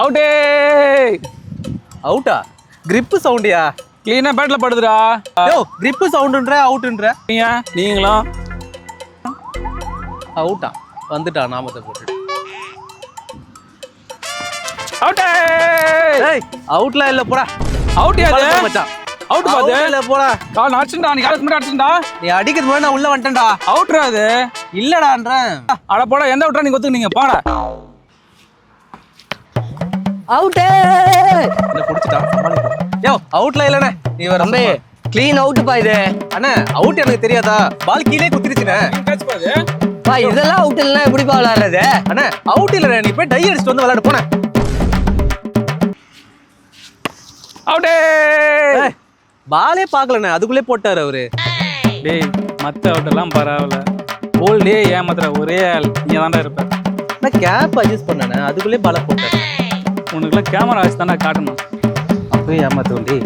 அவுட்டே. அவுட்டா? கிரிப் சவுண்டியா? கிளீனா பேட்ல படுதுடா. யோ கிரிப் சவுண்டுன்ற அவுட்ன்ற. நீங்களும் அவுட்டா? வந்துட்டா நாமத்தை போட்டு. அவுட்டே. ஏய் அவுட்லாம் இல்ல போடா. அவுட் யாரு மச்சான்? அவுட் பாது. இல்ல போடா. கால் அடிச்சுடா. நீ கால் மட்டும் அடிச்சுடா. நீ அடிக்கிறது முன்னாடி நான் உள்ள வந்துட்டேன்டா. அவுட்ரா அது. இல்லடான்றேன். அட போடா. எந்த அவுட்ரா நீங்க ஒத்துக்குனீங்க போடா. அவுட்டே. என்ன புடிச்சிட்டா சமாளிப்போம். யோ அவுட்ல இல்லனே. நீ வர தம்பி க்ளீன் அவுட் பா இது. அண்ணா அவுட் எனக்கு தெரியாதா? பால் கீழே குத்திருச்சுனே. கேட்ச் பாது. பா இதெல்லாம் அவுட் இல்லனா எப்படி பா விளையாடுறது? அண்ணா அவுட் இல்லடா. நீ போய் டை அடிச்சிட்டு வந்து விளையாட போனே. அவுட்டே. பாலே பார்க்கலண்ணே. அதுக்குள்ளே போட்டாரு அவரு. டேய் மத்த அவுட் எல்லாம் பரவாயில்ல. ஹோல் டே ஏமாத்துற ஒரே ஆள் நீங்க தான்டா இருப்ப. நான் கேப் அட்ஜஸ்ட் பண்ணேன். அதுக்குள்ளே பால போட்டாரு. உனக்குலாம் கேமரா வச்சு தானே காட்டணும். அப்பவே ஏமாத்த வேண்டி.